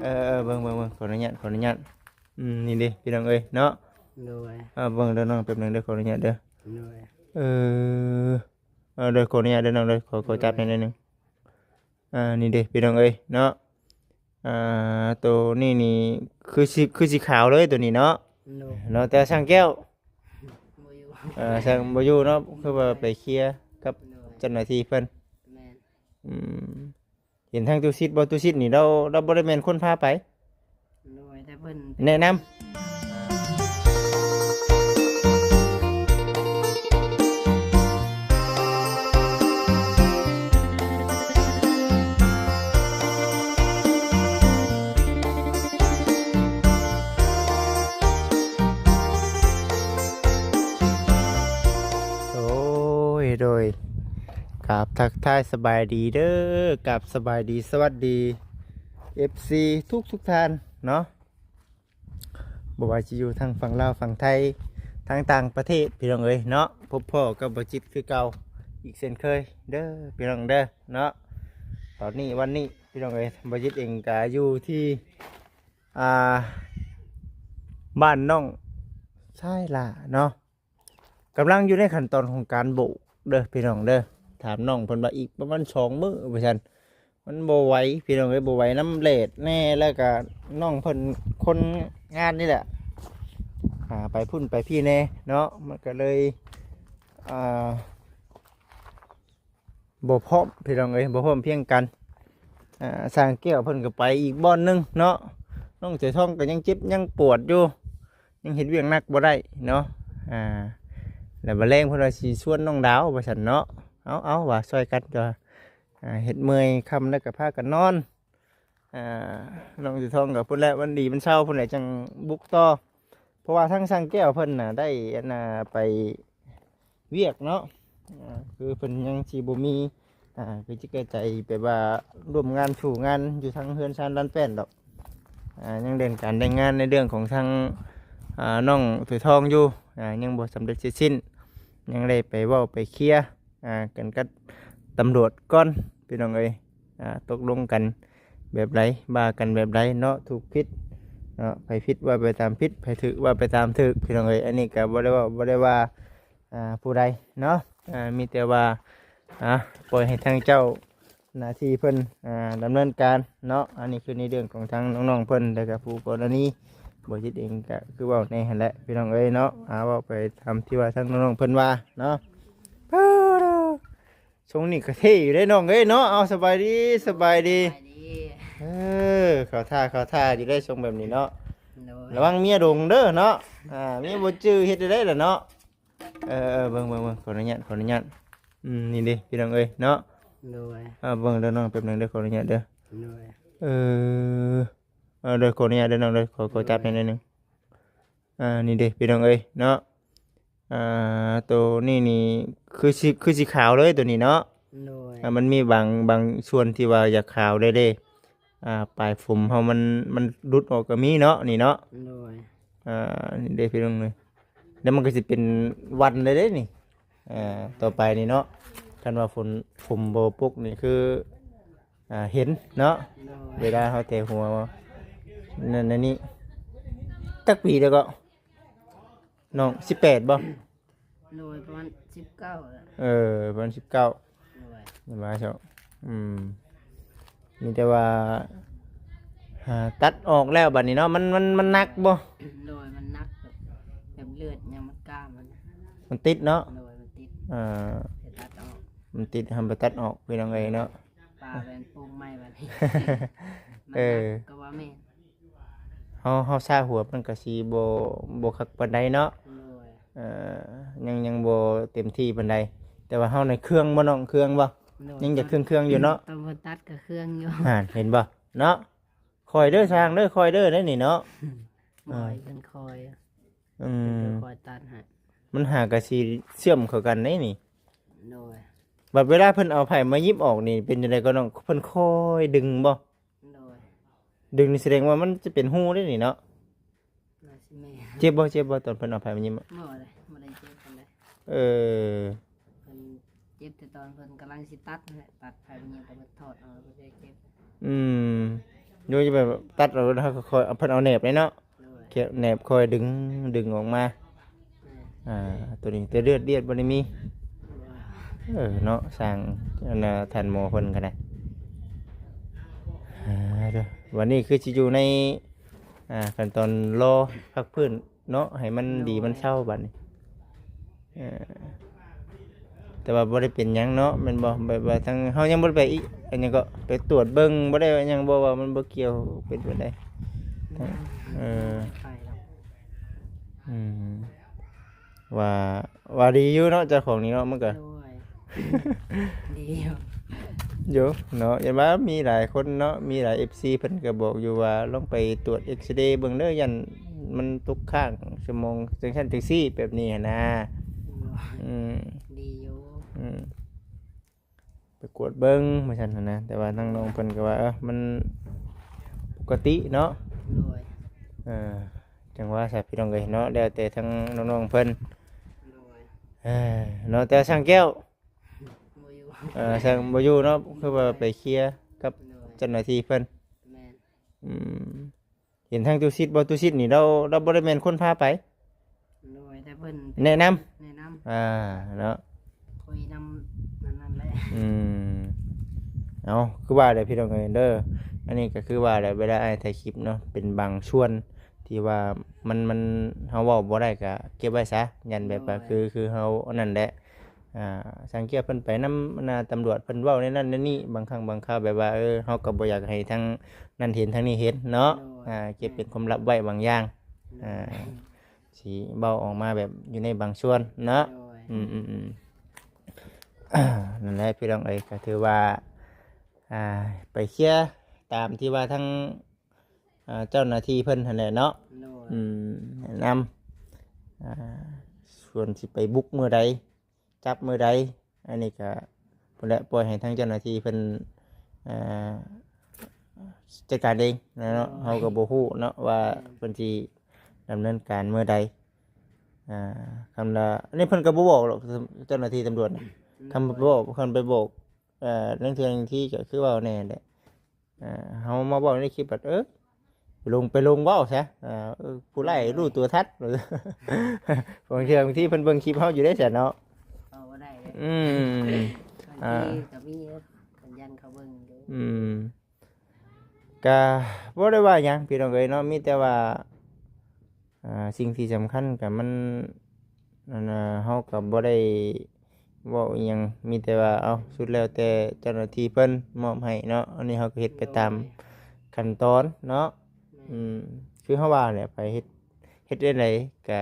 เบิ่งขออนุญาตนี่ดิพี่น้องเอ้ยเนาะโดยเบิ่งเด้อน้องแป๊บหนึงเด้อขออนุญาตเด้อโดยเออเด้อขออนุญาตเด้อน้องเด้อขอจับหน่อยหนึงนี่ดิพี่น้องเอ้ยเนาะอ่าตัวนี่คือสีขาวเลยตัวนี้เนาะโดยเนาะแต่ช่างแก้วบ่อยู่ช่างบ่อยู่เนาะคือว่าไปเคลียร์กับโดยเจ้าหน้าที่เพิ่นแม่นอืมเห็นทางตู้ซิดบ่ตู้ซิดนี่เราบ่ได้แม่นคนพาไปโดยแต่เพิ่นแนะนำโอ้ยโดยกับทักทายสบายดีเด้อกับสบายดีสวัสดี FC ทุกท่านเนาะบ่ว่าจะอยู่ทางฝั่งลาวฝั่งไทยทางต่างประเทศพี่น้องเอ้ยเนาะพบพ่อกับบ่จิตคือเก่าอีกเช่นเคยเด้อพี่น้องเด้อเนาะตอนนี้วันนี้พี่น้องเอ้ยบ่จิตเองก็อยู่ที่อ่าบ้านน้องชายล่ะเนาะกำลังอยู่ในขั้นตอนของการโบกเด้อพี่น้องเด้อถามน้องเพิ่นว่าอีกประมาณ2 มื้อว่าซั่นมันบ่ไหวพี่น้องเอ้ยบ่ไหวน้ำเลดแน่แล้วก็น้องเพิ่นคนงานนี่แหละไปพุ่นไปพี่แน่เนาะมันก็เลยอ่าบ่พร้อมพี่น้องเอ้ยบ่พร้อมเพียงกันสร้างแก้วเพิ่นก็ไปอีกบ่อนหนึงเนาะน้องเสือทองก็ยังเจ็บยังปวดอยู่ยังเห็นเวียงนักบ่ได้เนาะแล้วบ่แรงเพิ่นว่าสิชวนน้องดาวว่าซั่นเนาะเอาว่าช่วยกันจ้ะเฮ็ดเมื่อยค่ำแล้วก็พากันนอนน้องเสือทองก็พุ่นแหละวันดีมันเช้าพุ่นแหละจังบุกต่อเพราะว่าทั้งสร้างแก้วเพิ่นน่ะได้ไปเวียกเนาะคือเพิ่นยังสิบ่มีคือจิกใจไปว่าร่วมงานสู่งานอยู่ทางเฮือนชานด้านแป้นดอกยังเดินการได้งานในเรื่องของทางน้องถุยทองอยู่ยังบ่สำเร็จเสร็จสิ้นยังได้ไปเว้าไปเคลียร์กันกับตำรวจก่อนพี่น้องเอ้ยตกลงกันแบบไรบ่ากันแบบไรเนาะถูกผิดเนาะไปผิดว่าไปตามผิดไปถูกว่าไปตามถูกพี่น้องเอ้ยอันนี้ก็บ่ได้ว่าผู้ใดเนาะมีแต่ว่าปล่อยให้ทางเจ้าหน้าที่เพิ่นดำเนินการเนาะอันนี้คือในเรื่องของทางน้องๆเพิ่นแต่กับผู้กรณีบ่จิตเองก็คือเว้าในหั่นแหละพี่น้องเอ้ยเนาะว่าไปทำที่ว่าทางน้องๆเพิ่นว่าเนาะช่วงนี้ก็เท่อยู่ได้น้องเอ้ยเนาะเอาสบายดีสบายดีไปดีเขาท่าอยู่ได้ทรงแบบนี้เนาะโดยระวังเมียดงเด้อเนาะเมียบ่จื้อเฮ็ดได้ล่ะเนาะเบิ่งขออนุญาตนี่ดิพี่น้องเอ้ยเนาะโดยเบิ่งเด้อน้องแป๊บหนึงเด้อขออนุญาตเด้อโดยเออเด้อขออนุญาตเด้อน้องเด้อขอจับหน่อยหนึงนี่ดิพี่น้องเอ้ยเนาะตัวนี่คือสีขาวเลยตัวนี้เนาะโดยมันมีบางส่วนที่ว่าอยากขาวได้เด้ปลายผมเฮามันรุดออกก็มีเนาะนี่เนาะโดยนี่เด้พี่น้องเอ้ยแล้วมันก็สิเป็นวันเลยเด้นี่ต่อไปนี่เนาะคันว่าผมโบปุกนี่คือเห็นเนาะโดยเวลาเขาเตะหัวนั่นนี่ตักปีแล้วก็น้อง18บ่โดยประมาณ19แล้วประมาณ19โดยนี่มาเช้ามีแต่ว่าตัดออกแล้วบัดนี้เนาะมันหนักบ่ โดยมันนักแบบเลือดยังมันกล้ามันติดเนาะโดยมันติดอ่าจะตัดออกมันติดทำไปตัดออกพี่น้องเอ้ยเนาะ ปลาเป็นปรุงไม่แบบนี้มัน เออ ก็ว่าแม่นเฮาซาหัวมันก็สิบ่คักปานใดเนาะโดยยังบ่เต็มที่ปานใดแต่ว่าเฮาในเครื่องบ่น้องเครื่องบ่ยังจะเครื่องอยู่เนาะตอนตัดกับเครื่องอยู่เห็นบ่เนาะคอยเด้อช่างเด้อคอยเด้อได้นี่เนาะคอยเป็นคอยคอยตัดให้มันหากะสิเชื่อมเข้ากันได้นี่โดยบัดเวลาเพิ่นเอาไผมายิบออกนี่เป็นจังไดก็น้องเพิ่นคอยดึงบ่โดยดึงนี่แสดงว่ามันจะเป็นหูได้นี่เนาะน่าสิแม่เจ็บบ่ตอนเพิ่นเอาไผมายิบบ่เลยบ่ได้เจ็บปานใดเออเพิ่นเจ็บแต่ตอนเพิ่นกำลังสิตัดนั่นแหละตัดไผมันยังก็มันถอดเอาบ่ได้เจ็บอืม อยู่จะแบบตัดเราแล้วก็คอยเอาเพิ่นเอาแหนบเลยเนาะ โดย เกี่ยวแหนบคอยดึงออกมาตัวนี้ตัวเลือดบ่ได้มีเนาะสร้างอันน่ะทันหมอเพิ่นก็ได้เด้อวันนี้คือสิอยู่ในขั้นตอนรอพักพื้นเนาะให้มันดีมันเศร้าบัดนี้แต่ว่าบ่ได้เป็นหยังเนาะแม่นบ่แบบว่าทางเฮายังบ่ได้ไปอีกอันหยังก็ไปตรวจเบิ่งบ่ได้ว่าหยังบ่ว่ามันบ่เกี่ยวเป็นบ่ได้เออ ไปแล้ว อืมว่าว่าดีอยู่เนาะเจ้าของนี่เนาะมันก็ โดยดีอยู่ อยู่เนาะอย่างว่ามีหลายคนเนาะมีหลาย FC เพิ่นก็บอกอยู่ว่าลองไปตรวจเอ็กซเรย์เบิ่งเด้อยันมันตกข้างชั่วโมงจังซั่นจังซี่แบบนี้หั้นนะอืม ดีอยู่ อืมไปกวดเบิ่งว่าซั่นหั้นนะแต่ว่าทางน้องเพิ่นก็ว่ามันปกติเนาะ โดย เออจังว่าซะพี่น้องเอ้ยเนาะแล้วแต่ทางน้องๆเพิ่น โดย เนาะแต่ช่างแก้ว บ่อยู่ ช่างบ่อยู่เนาะคือว่าไปเคลียร์กับ โดย เจ้าหน้าที่เพิ่น แม่น อืมเห็นทางตุซิดบ่ตุซิดนี่เราบ่ได้แม่นคนพาไป โดยแต่เพิ่น แนะนำ แนะนำ เนาะ คุยนำนั่นแหละ อืมเอาคือว่าได้พี่น้องเอ้ยเด้ออันนี้ก็คือว่าได้เวลาอ้ายถ่ายคลิปเนาะเป็นบางช่วงที่ว่ามันเฮาเว้าบ่ได้ก็เก็บไว้ซะยันแบบว่าคือเฮาอันนั้นแหละสังเกตเพิ่นไปนำตำรวจเพิ่นเว้าในนั้นในนี้บางครั้งบางคราวแบบว่าเฮาก็บ่อยากให้ทั้งนั้นเห็นทั้งนี้เห็นเนาะเก็บเป็นความลับไว้บางอย่างสิเว้าออกมาแบบอยู่ในบางส่วนเนาะ โดย อืมนั่นแหละพี่น้องเอ้ยก็ถือว่าไปเคลียร์ตามที่ว่าทั้งเจ้าหน้าที่เพิ่นนั่นแหละเนาะ โดย แนะนำส่วนสิไปบุกมือใดจับมือใดอันนี้ก็พุ่นแหละปล่อยให้ทั้งเจ้าหน้าที่เพิ่นจัดการเองนะเนาะเฮาก็บ่ฮู้เนาะว่าเพิ่นสิดำเนินการมือใดคำละอันนี้เพิ่นก็บ่บอกหรอกเจ้าหน้าที่ตำรวจน่ะคำบ่บอกคำไปบอกเรื่องเทื่อที่ก็คือเว่าแน่แหละเฮามาบอกในคลิปแบบไปลงเว้าซะผู้ไล่รู้ตัวทัดหรือบางเทื่อบางทีเพิ่นเบิ่งคลิปเฮาอยู่ได้ซะเนาะ เอาบ่ได้เลย อืม บางทีก็มีสัญญาณเขาเบิ่งอยู่ ก็บ่ได้ว่าหยังพี่น้องเอ้ยเนาะมีแต่ว่าสิ่งที่สำคัญก็มันนั่นน่ะเฮาก็บ่ได้เว้าอิหยังมีแต่ว่าสุดแล้วแต่เจ้าหน้าที่เพิ่นมอบให้เนาะอันนี้เฮาก็เฮ็ดไปตามขั้นตอนเนาะคือเฮาว่าแหละไปเฮ็ดได้ไดก็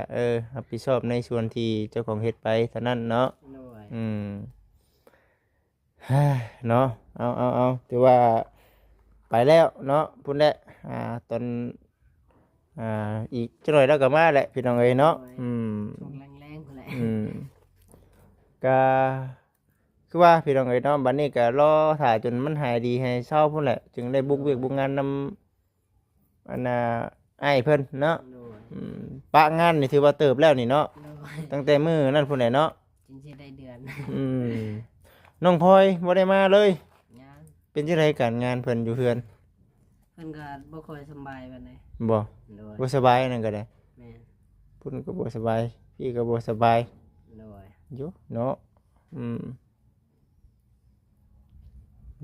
รับผิดชอบในส่วนที่เจ้าของเฮ็ดไปเท่านั้นเนาะ โดย เนาะเอาถือว่าไปแล้วเนาะพุ่นแหละตอนอีกจักหน่อยแล้วก็มาแหละพี่น้องเอ้ยเนาะช่วงแรงๆพุ่นแหละ ก็คือว่าพี่น้องเอ้ยเนาะบัดนี้ก็รอถ่ายจนมันหายดีให้เศร้าพุ่นแหละจึงได้บุกเวียกบุกงานนำอันอ้ายเพิ่นเนาะ โดย ปะงานนี่ถือว่าเติบแล้วนี่เนาะ โดย ตั้งแต่มื้อนั่นพุ่นแหละเนาะ จริงสิได้เดือน น้องพลอยบ่ได้มาเลย งาน เป็นจังไดการงานเพิ่นอยู่เฮือน เพิ่นก็บ่ค่อยสำบายปานใด บ่ โดย บ่สบายนั่นก็ได้ แม่น พุ่นก็บ่สบายพี่ก็บ่สบาย โดย อยู่เนาะ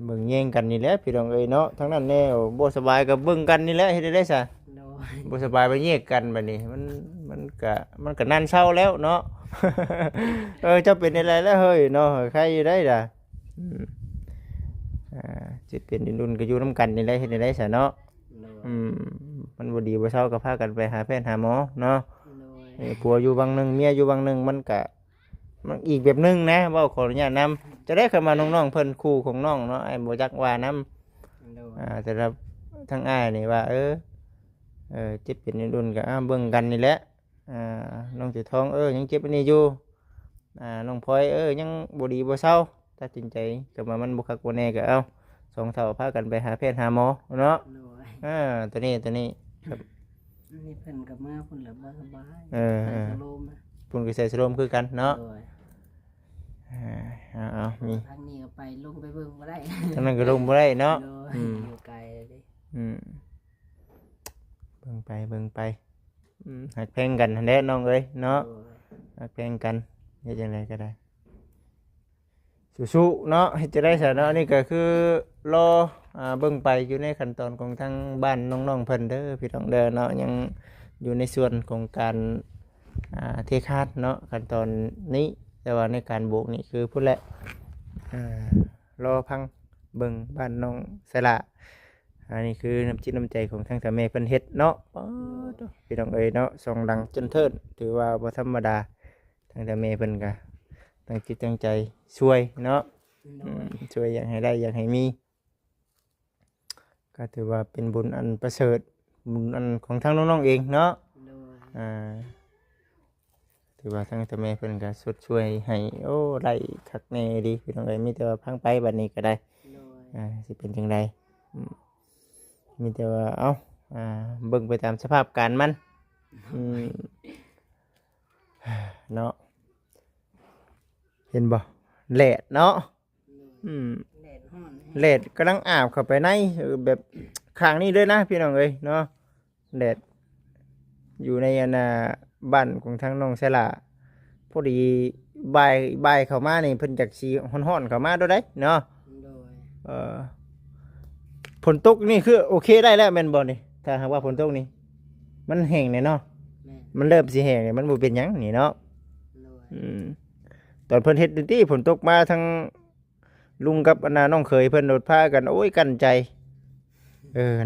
เบิ่งแย่งกันนี่แหละพี่น้องเอ้ยเนาะทั้งนั้นแน่บ่สบายก็เบิ่งกันนี่แหละเฮ็ดได้ซะ โดย บ่สบายไปแยกกันบัดนี้มันก็นั่นเศร้าแล้วเนาะ เจ้าเป็นอะไรแล้วเฮ้ยเนาะใครอยู่ได้ล่ะสิเป็นรุ่นก็อยู่นํกันนี่แหละเฮ็ดได้ซะเนาะ โดย มันบ่ดีบ่เศร้าก็พากันไปหาแพทย์หาหมอเนาะ โดย ผัวอยู่บางหนึงเมียอยู่บางหนึงมันอีกแบบหนึงนะเว้าขออนุญาตนำจะได้เข้ามาน้องๆเพิ่นคู่ของน้องเนาะไอ้บ่จักว่านํ โดย แต่ละทั้งอ้ายนี่ว่าเจ็บเป็นรุ่นก็เบิ่งกันนี่แหละน้องจุทองยังเจ็บอันนี้อยู่น้องพลอยยังบ่ดีบ่เศร้าตัดสินใจก็มามันบ่คักบ่แน่ก็สองเท่าพากันไปหาแพทย์หาหมอเนาะ โดย ตัวนี้ครับ นี่เพิ่นก็มาเพิ่นละบ่สบาย เออ ใส่สโลมนะ ปุ่นก็ใส่สโลมคือกันเนาะ โดย มี ทางนี้ก็ไปลงไปเบิ่งบ่ได้ ทั้งนั้นก็ลงบ่ได้เนาะ โดยอยู่ไกลเลยดิ อืมเบิ่งไปหักแพงกันหั่นแหละน้องเอ้ยเนาะหักแพงกันเฮ็ดจังไดก็ได้สู้ๆเนาะเฮ็ดจะได้ซะเนาะนี่ก็คือรอเบิ่งไปอยู่ในขั้นตอนของทางบ้านน้องๆเพิ่นเด้อพี่น้องเด้อเนาะยังอยู่ในส่วนของการเทคาดเนาะขั้นตอนนี้แต่ว่าในการโบกนี่คือพุ่นแหละรอพังเบิ่งบ้านน้องสละอันนี้คือน้ำจิตน้ำใจของทางสามีเพิ่นเฮ็ดเนาะพี่น้องเอ้ยเนาะส่องดังจนเทิดถือว่าบ่ธรรมดาทางสามีเพิ่นก็ตั้งจิตตั้งใจช่วยเนาะช่วยอยากให้ได้อยากให้มีก็ถือว่าเป็นบุญอันประเสริฐบุญอันของทางน้องๆเองเนาะถือว่าทางสามีเพิ่นก็สดช่วยให้โอ้ไล่คักแน่ดีพี่น้องเอ้ยมีแต่ว่าพังไปบัดนี้ก็ได้สิเป็นจังไดมีแต่ว่าเบิ่งไปตามสภาพการมันเนาะเห็นบ่แหลดเนาะแหลดกำลังอาบเข้าไปในแบบข้างนี้ด้วยนะพี่น้องเอ้ยเนาะแหลดอยู่ในบ้านของทางน้องสละพอดีบ่ายเข้ามานี่เพิ่นจักสิฮ้อนๆเข้ามาด้วยได้เนาะฝนตกนี่คือโอเคได้แล้วแม่นบ่นี่ถ้าหากว่าฝนตกนี่มันแห้งแน่เนาะมันเริ่มสิแห้งมันบ่เป็นหยังนี่เนาะตอนเพิ่นเฮ็ดที่ฝนตกมาทั้งลุงกับน้องเขยเพิ่นโดดพากันโอ้ยกั้นใจ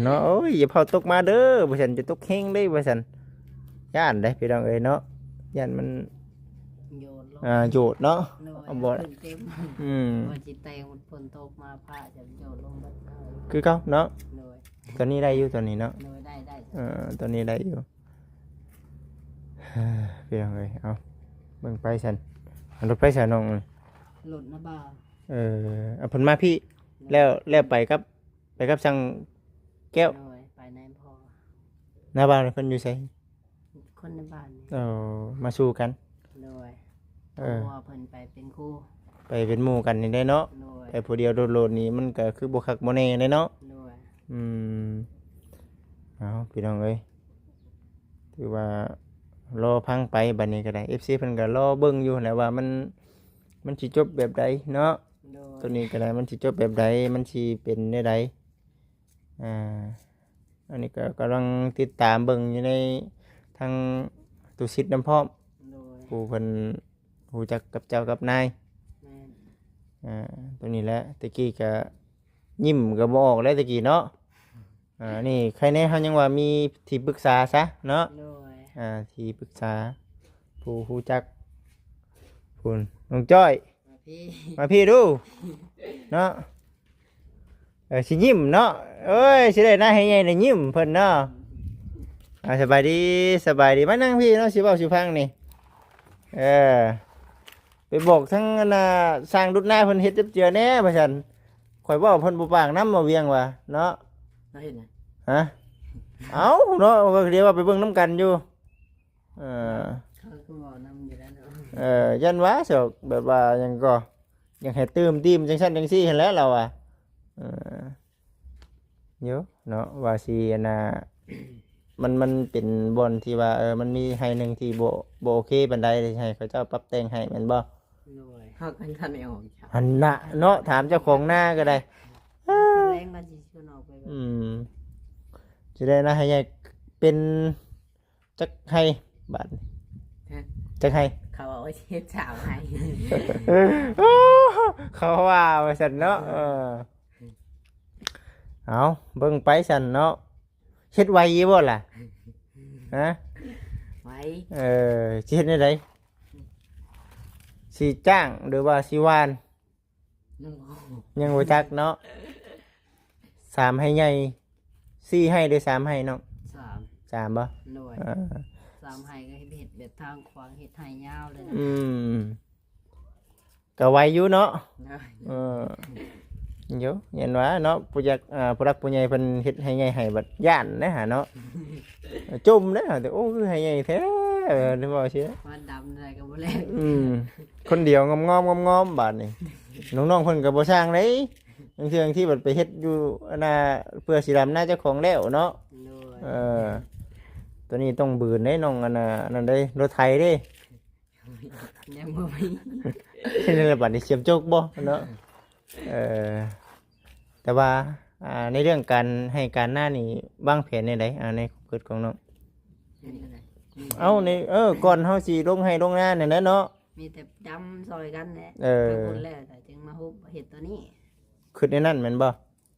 เนาะโอ้ยอย่าเผาตกมาเด้อบ่ซั่นจะตกแห้งเด้บ่ซั่นย่านได้พี่น้องเอ้ยเนาะย่านมันโยดเนาะเอาบ่ว่าสิแตงฝนตกมาพาจะโยดลงบัดคือเก่าเนาะตอนนี้ได้อยู่ตอนนี้เนาะได้ตอนนี้ได้อยู่พี่น้องเอ้ยเอาเบิ่งไปซั่นรถไฟสายน้องรถนะบ่าวเอาเพิ่นมาพี่แล้วไปกับช่างแก้วไปในพ่อหน้าบ้านเพิ่นอยู่ไสคนในบ้านมาสู้กันโดยเพิ่นไปเป็นครูไปเป็นหมู่กันนี่ได้เนาะไปผู้เดียวโดดๆนี่มันก็คือบ่คักบ่แน่เด้เนาะเอาพี่น้องเอ้ยถือว่ารอพังไปบัดนี้ก็ได้ FC เพิ่นก็รอเบิ่งอยู่แหละว่ามันสิจบแบบใดเนาะตัวนี้ก็ได้มันสิจบแบบใดมันสิเป็นได้ใดอันนี้ก็กำลังติดตามเบิ่งอยู่ในทางตุสิทธิ์น้ำพร้อมผู้เพิ่นรู้จักกับเจ้ากับนายตัวนี้แหละตะกี้ก็ยิ้มก็บ่ออกแล้วตะกี้เนาะนี่ใครแน่เฮายังว่ามีที่ปรึกษาซะเนาะที่ปรึกษาผู้รู้จักคุณน้องจ้อยมาพี่ดูเนาะสิยิ้มเนาะเอ้ยสิได้หน้าให้ใหญ่ได้ยิ้มเพิ่นเนาะสบายดีมานั่งพี่เนาะสิเว้าสิฟังนี่ไปบอกทั้งสร้างดุจหน้าเพิ่นเฮ็ดจับเจือแน่ว่าซั่นข่อยเว้าเพิ่นบ่ปากน้ำมาเวียงว่าเนาะเฮ็ดไงฮะเอ้าเนาะก็เดี๋ยวว่าไปเบิ่งน้ำกันอยู่เขาก็บอกน้ำอยู่แล้วเนาะยันว่าสกแบบว่ายังก็ยังให้ตื่มตีมจังซั่นจังซี่เห็นแล้วเราเยอะเนาะว่าสิมันเป็นบอนที่ว่ามันมีให้หนึ่งที่โอเคบันไดให้เขาเจ้าปรับแต่งให้แม่นบ่เฮากันทันได้ออกอันน่ะเนาะถามเจ้าของหน้าก็ได้แรงมันสิชวนออกไปจะได้นะให้ใหญ่เป็นจักให้บัดจักให้เขาเอาเฮ็ดสาวให้เขาว่าซั่นเนาะเอาเบิ่งไปซั่นเนาะเฮ็ดไวอยู่บ่ล่ะฮะไวสิเฮ็ดได้ไดสิจ้างหรือว่าสิวานยังบ่จักเนาะ3ให้ใหญ่4ให้หรือ3ให้น้อง3บ่โดย3ให้ก็เฮ็ดแบบทางขวางเฮ็ดให้ยาวเลยก็ไวอยู่เนาะเยอะเห็นว่าเนาะผู้จักผู้รักผู้ใหญ่เพิ่นเฮ็ดให้ใหญ่ให้บัดย่านนะฮะเนาะจุ่มเด้อแต่โอ้คือให้ใหญ่แท้ได้บ่เสียมันดำอะไรก็บ่แลคนเดียวงอมบาดนี่น้องๆเพิ่นก็บ่สร้างเด้ บางเทื่อที่มันไปเฮ็ดอยู่อันน่ะเพื่อสิดำหน้าเจ้าของแล้วเนาะ โดย ตัวนี้ต้องบืนได้น้องอันน่ะอันนั้นได้รถไถเด้ ยังบ่มี นี่แหละบัดนี้เสียมโจกบ่เนาะแต่ว่าในเรื่องการให้การหน้านี่วางแผนในใดในความคิดของน้อง อันนี้อะไร เอาในก่อนเฮาสิลงให้ลงหน้านี่นแหละเนาะ มีแต่ดำซอยกันแหละ เออ ทั้งคนแล้วแต่จึงมาฮุบเห็ดตัวนี้ คิดในนั้นแม่นบ่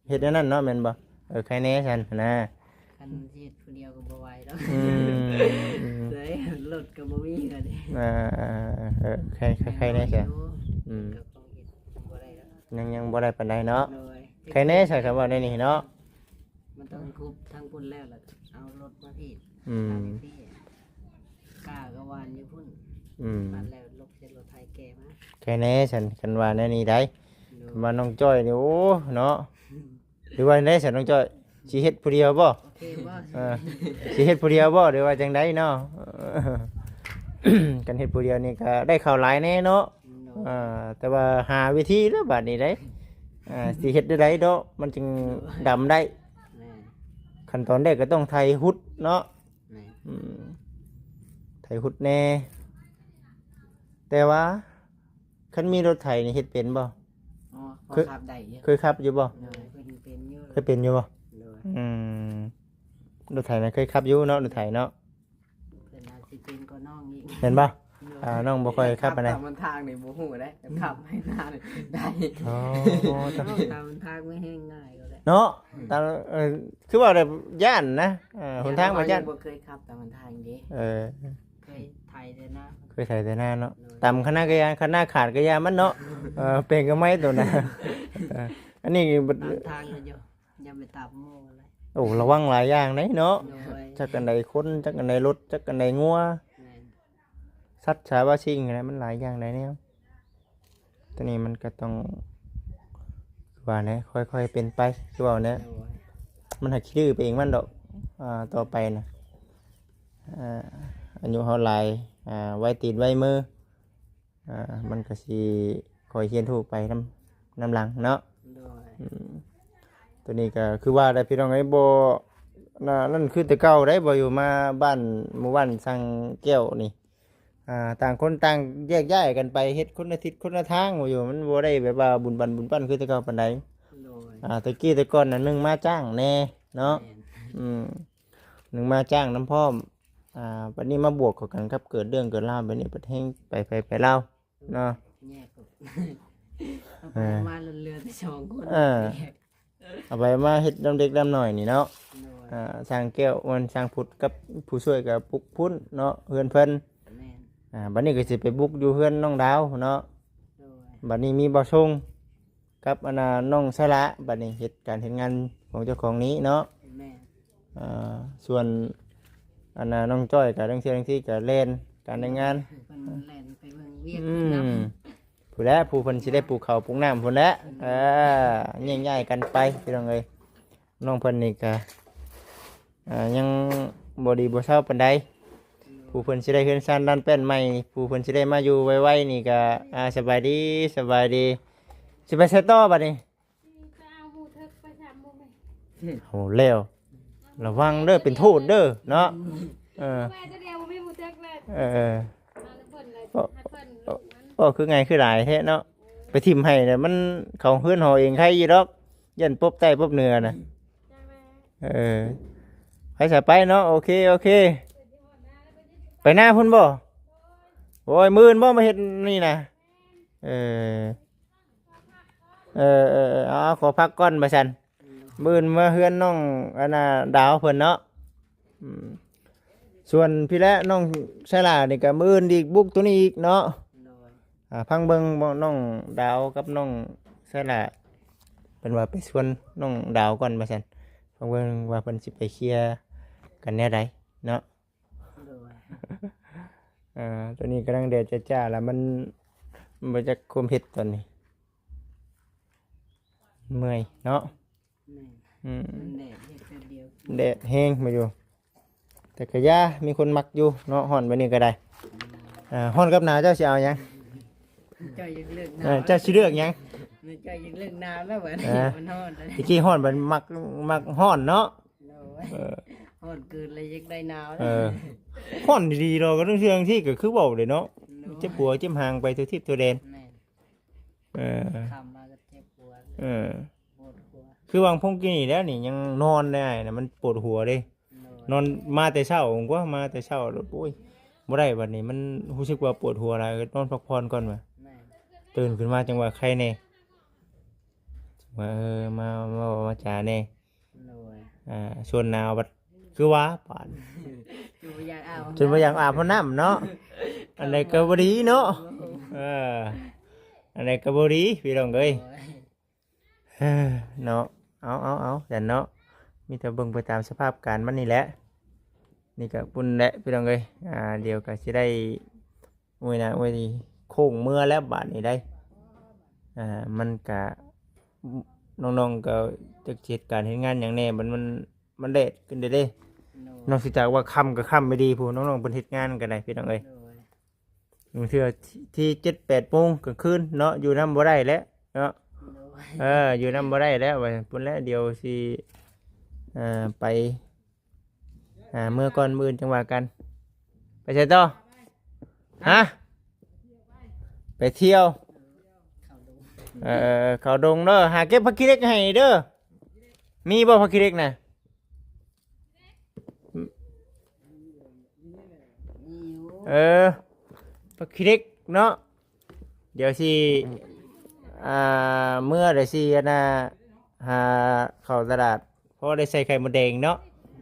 เฮ็ดในนั้นเนาะแม่นบ่ใครแน่ซั่นนะ คันเฮ็ดผู้เดียวก็บ่ไหวแล้ว อืม เลยรถก็บ่มีก็ดิ ใครแน่จ้ะ อืม ก็ต้องเฮ็ดบ่ได้แล้ว ยังบ่ได้ปานใดเนาะ โดย ใครแน่ใช่คำว่าในนี่เนาะ มันต้องคุบทั้งพุ่นแล้วล่ะเอารถมาพี่ อืม ทางพี่กล้าก็วานอยู่พุ่น อืม วานแล้วลกเส้นรถไทยแก่มา ใครแน่ฉันกันว่าในนี่ได้ โดย ว่าน้องจ้อยนี่โอ้เนาะหรือว่าในฉันน้องจ้อยสิเฮ็ดผู้เดียวบ่ โอเคบ่ สิเฮ็ดผู้เดียวบ่หรือว่าจังไดเนาะ กันเฮ็ดผู้เดียวนี่ก็ได้ข่าวหลายแน่เนาะ โดย แต่ว่าหาวิธีแล้วบัดนี้ได้สิเฮ็ดได้เนาะมันจึงดำได้ แม่น ขั้นตอนแรกก็ต้องไถหุดเนาะ แม่น ไถหุดแน่แต่ว่าคันมีรถไถนี่เฮ็ดเป็นบ่ อ๋อพอ คือ ขับได้อยู่ เคยขับอยู่บ่ โดยเพิ่นเป็นอยู่ เคยเป็นอยู่บ่ โดย อืมรถไถนะเคยขับอยู่เนาะรถไถเนาะ เพิ่นอาจสิเป็นก็น้องอีก เห็นปะน้องบ่ค่อยขับปานใด ตามมันทางนี่บ่ฮู้ได้แต่ขับให้หน้านี่ได้ อ๋อ น้องตามทางไม่แห้งง่ายก็ได้ เนาะตามคือว่าแบบย่านนะหนทางบ่ย่าน บ่เคยขับตามมันทางเด้ เคยไทยเลยนะ เคยใส่แต่หน้าเนาะตามคณะกะยานคณะขาดกะยามันเนาะเป็นก็ไม่ตัวนะอันนี้บ่ ตามทางเลยอยู่อย่าไปตามโม่อะไร โอ้ระวังหลายอย่างเลยเนาะ โดย จักกันใดคนจักกันใดรถจักกันใดงัว แม่น สัตว์ชาวบ้าชิงอะไรมันหลายอย่างหลายแนวตัวนี้มันก็ต้องคือว่าเนี่ยค่อยๆเป็นไปคือว่าเนี่ย โดย มันหักขี้ดื้อไปเองมันดอกต่อไปนะอายุเฮาหลายไว้ตีนไว้มือมันก็สิคอยเฮียนถูกไปน้ำหลังเนาะ โดย ตัวนี้ก็คือว่าได้พี่น้องไอ้บ่นั่นคือแต่เก่าได้บ่อยู่มาบ้านหมู่บ้านสังแก้วนี่ต่างคนต่างแยกย้ายกันไปเฮ็ดคนละทิศคนละทางบ่อยู่มันบ่ได้แบบว่าบุญบันคือแต่เก่าปานใด โดย ตะกี้แต่ก่อนน่ะหนึงมาจ้างแน่เนาะ แม่น หนึ่งมาจ้างน้ำพร้อมวันนี้มาบวกเข้ากันครับเกิดเรื่องเกิดราวแบบนี้ประเทศไปเล่าเนาะ แยกกับเอาไปมาเรือแต่สองคน เออ แยก เอาไปมาเฮ็ดดำเด็กดำหน่อยนี่เนาะ โดย สร้างแก้วมันสร้างพุทธกับผู้ช่วยกับปุกพุ่นเนาะเฮือนเพิ่น แม่น บัดนี้ก็สิไปบุกอยู่เฮือนน้องดาวเนาะ โดย บัดนี้มีบ่ชงกับน้องสละบัดนี้เฮ็ดการเฮ็ดงานของเจ้าของนี้เนาะ แม่น ส่วนน้องจ้อยกับเรื่องเสียงที่กับเล่นการในงาน เพิ่นแล่นไปเบิ่งเวียก อื เพิ่น ม นำ ผู้แล้วผู้เพิ่นสิได้ปลูกข้าวปลูกน้ำพุ่นแล้วง่ายๆกันไปพี่น้องเอ้ยน้องเพิ่นนี่ก็ยังบ่ดีบ่เศร้าปานใดผู้เพิ่นสิได้เฮือนซ่านด้านแป้นใหม่ผู้เพิ่นสิได้มาอยู่ไวๆนี่ก็สบายดีสิไปใส่ต่อบัดนี้โหแล้วระวังเด้อเป็นโทษเด้อเนาะเออ แม่จะเดียวไม่มูเต็กเลย เออ มาเพิ่นเลยให้เพิ่นลูกมัน ก็คือไงคือหลายแท้เนาะไปทิมให้เนี่ยมันเขาเฮือนหอเองใครอยู่ดอกยันปบใต้ปบเหนือน่ะ จ้าแม่ เออไปสายไปเนาะโอเคไปหน้าพุ่นบ่โอ้ยมื่นบ่มาเฮ็ดนี่นะเออขอพักก่อนมาสันมื่นมาเฮือนน้องดาวเพิ่นเนาะส่วนพี่และน้องชายลานี่ก็มื่นอีกบุกตัวนี้อีกเนาะ โดย พังเบิงบ่น้องดาวกับน้องสละเป็นว่าไปชวนน้องดาวก่อนมาซั่นพังเบิงว่าเพิ่นสิไปเคลียร์กันแนวใดเนาะ โดย ตัวนี้กำลังเดือดจ้าๆแล้วมันบ่จักคุมเฮ็ดตอนนี้เมื่อยเนาะ แม่น อืม มันแดดเฮ็ดแป๊บเดียว แดดแห้งมาอยู่ แต่ก็ยามีคนมักอยู่เนาะฮ้อนบัดนี้ก็ได้ฮ้อนกับหนาวเจ้าสิเอาหยัง เจ้ายังเลือกห เจ้าสิเลือกหยัง มันใจยังเรื่องน้ำแล้วเหมือนมันฮอดเลย ตะกี้ฮ้อนมันมักฮ้อนเนาะ โดย เออ ฮอดเกินเลยยังได้หนาว เอ แล้ว อฮ้อนดีๆเราก็ต้องเชื่องที่ก็คือเว้าเลยเนาะเจ็บหัวเจ็บหางไปทั่วทิศทั่วแดน แม่น เออ ทำมาก็เจ็บปวด เออ ปวดหัว คือวางพงกินนี่แล้วนี่ยังนอนได้นะมันปวดหัวเด้ โดย นอนมาแต่เช้าผมก็มาแต่เช้าแล้วโอ้ยบ่ได้บัดนี้มันรู้สึกว่าปวดหัวอะไรก็นอนพักผ่อนก่อนว่ะ แม่น ตื่นขึ้นมาจังหวะใครแน่ว่ามาจ่าแน่ โดย ชวนหนาวบัดคือว่าป่าน อยู่อยากเอา จนบ่อยากอาบน้ำเนาะอันใดก็บ่ดีเนาะเอออันใดก็บ่ดีพี่น้องเอ้ย โดย เออเนาะเอาแต่เนาะมีแต่เบิ่งไปตามสภาพการมันนี่แหละนี่ก็ปุ่นแหละพี่น้องเอ้ยเดี๋ยวก็สิได้อวยนะอวยดีโค้งเมื่อแล้วบาดนี้ได้มันก็น้องๆก็จักเหตุการณ์เฮ็ดงานหยังแน่มันเด็ดขึ้นเด้ โดย นอกจากว่าค่ำก็ค่ำไม่ดีผู้น้องๆเพิ่นเฮ็ดงานกันได้พี่น้องเอ้ย โดย บางเทื่อที่7-8 โมงกลางคืนเนาะอยู่นำบ่ได้แล้วเนาะ โดย อยู่นำบ่ได้แล้วว่าพุ่นแล้วเดี๋ยวสิไปเมื่อก่อนมื้ออื่นจังว่ากัน ไปใช่ต่อฮะไปเที่ยว เข้าดูเขาดงเด้อหาเก็บผักขี้เหล็กให้เด้อมีบ่ผักขี้เหล็กน่ะ นี่อยู่ ผักขี้เหล็กเนาะเดี๋ยวสิเมื่อเดี๋ยวสิหาเข้าตลาดเพราะได้ใส่ไข่มดแดงเนาะ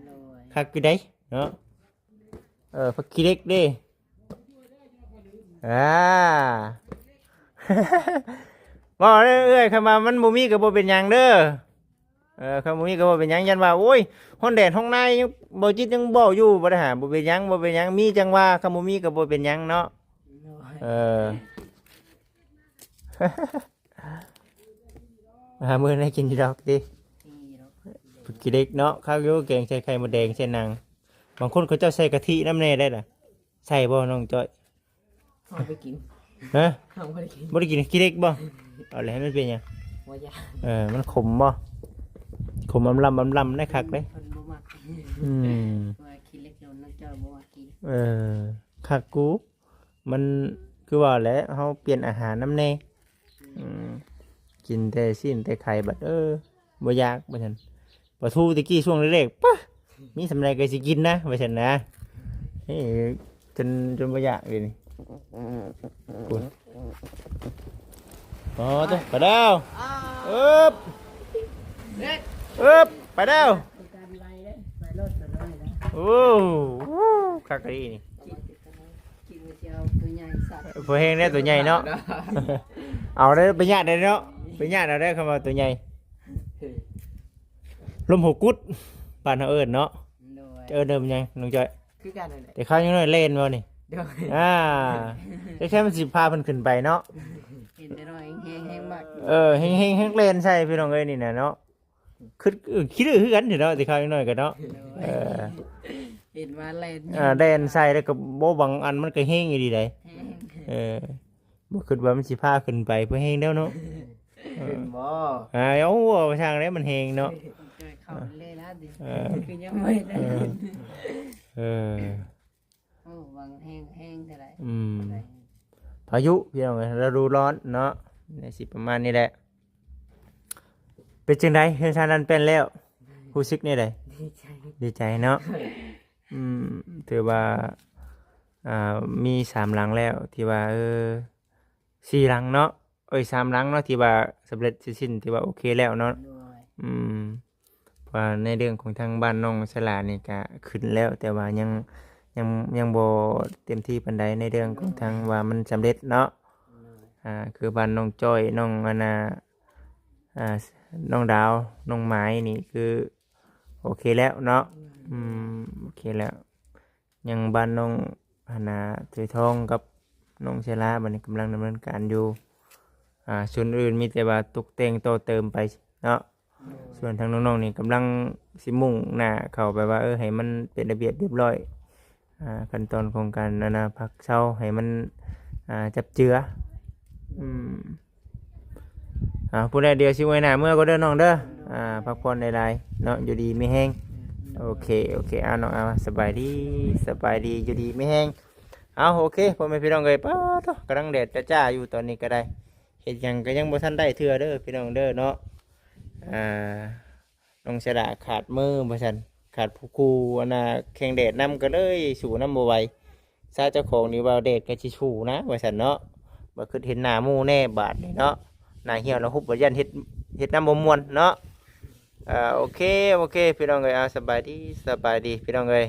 โดย คักอยู่ได้เนาะผักขี้เหล็กเด้บอกเอ้ยคำว่ามันบ่มีก็บ่เป็นหยังเด้อคำบ่มีก็บ่เป็นหยังยันว่าโอ้ยห้องแดดห้องในยังบ่จิตยังบ่อยู่บ่ได้หาบ่เป็นหยังบ่เป็นหยังมีจังว่าคำบ่มีก็บ่เป็นหยังเนาะ โดย เออ มื้อนี้กินอยู่ดอกติ นี่เนาะ ผักขี้เหล็กเนาะข้าวอยู่แกงใส่ไข่มดแดงใส่หนังบางคนเขาเจ้าใส่กะทิน้ำแน่ได้ล่ะใส่บ่น้องจ้อย เอาไปกิน ฮะ เอาไปกิน บ่ได้กินขี้เหล็กบ่เอาเลยให้มันเป็นหยัง ว่ายา มันขมบ่ขมอำลำได้คักเด้ คนบ่มัก อืม ว่าคิดเล็กโดนนักเจ้าบ่ว่ากิน คักกูมันคือว่าแหละเฮาเปลี่ยนอาหารน้ำแน่กินแต่สิ้นแต่ไข่บัดบ่อยากบ่ซั่นปลาทูตะกี้ช่วงแรกๆปะมีสำไรก็สิกินนะว่าซั่นนะจนบ่อยากเลยนี่คุณตัวไปแล้วไปแล้ว การไล่เด้ไปรถไปรถนะ โอ้คักดีนี่ กินเจ้าตัวใหญ่สัตว์ พอแห้งได้ตัวใหญ่เนาะ เอาได้ไปญาติได้เนาะไปญาติเอาได้คำว่าตัวใหญ่ลมหัวกุดปานเฮาเอิ้นเนาะ โดย เดิมยังน้องจ้อย คือกันนั่นแหละ แต่ข้าวยังน้อยเล่นบ่นี่ เดี๋ยว แค่มันสิพาเพิ่นขึ้นไปเนาะ เห็นแต่น้อยแห้งๆมาก แห้งเล่นใส่พี่น้องเอ้ยนี่น่ะเนาะคิดคือกันเนาะแต่ข้าวยังน้อยก็เนาะ เห็นว่าเล่น เล่นใส่แล้วก็บ่บางอันมันก็แห้งอยู่ดีได้ แห้ง บ่คิดว่ามันสิพาขึ้นไปเพื่อแห้งแล้วเนาะ เป็นบ่ เอาว่าทางไหนมันแห้งเนาะ เกิดเข้าเล่นแล้วดิ เออ คือยังไม่ได้ โอ้วางแห้งเท่าไหร่ พายุพี่น้องเอ้ยฤดูร้อนเนาะในสิประมาณนี้แหละเป็นจังไดเฮือนชานั้นเป็นแล้วรู้สึกนี่ได ดีใจ ดีใจเนาะถือว่ามี3หลังแล้วที่ว่า4หลังเนาะ3หลังเนาะที่ว่าสำเร็จสิ้นที่ว่าโอเคแล้วเนาะ ด้วย ว่าในเรื่องของทางบ้านน้องสลานี่ก็ขึ้นแล้วแต่ว่ายังบ่เต็มที่ปานใดในเรื่องของทางว่ามันสำเร็จเนาะคือบ้านน้องจ้อยน้องน้องดาวน้องไม้นี่คือโอเคแล้วเนาะโอเคแล้วยังบ้านน้องถวยทองกับน้องเชลาบัดนี้กำลังดำเนินการอยู่ส่วนอื่นมีแต่ว่าตกแต่งต่อเติมไปเนาะส่วนทางน้องๆนี่กำลังสิมุ่งหน้าเข้าไปว่าให้มันเป็นระเบียบเรียบร้อยขั้นตอนของการพักเช้าให้มันจับเจือ ผู้ใดเดียวสิไว้หน้าเมื่อก็เด้อน้องเด้อพักผ่อนหลายๆเนาะอยู่ดีไม่แห้งโอเคเอาน้องเอาสบายดีอยู่ดีไม่แห้งเอาโอเคพ่อแม่พี่น้องเอ้ยป๊าดกำลังแดดจ้าๆอยู่ตอนนี้ก็ได้เฮ็ดหยังก็ยังบ่ทันได้เทื่อเด้อพี่น้องเด้อเนาะน้องสระขาดมือบ่ซั่นขาดผู้ครูอันน่ะแข่งแดดนำก็เลยสู่น้ำบ่ไหวซาเจ้าของนี่ว่าแดดก็สิสู่นะว่าซั่นเนาะบ่คือเห็นหน้าหมู่แน่บาดนี่เนาะหน้าเหี่ยวแล้วฮุบบ่ยันเฮ็ดน้ำบ่ม่วนเนาะโอเคพี่น้องเอ้ยสบายดีพี่น้องเอ้ย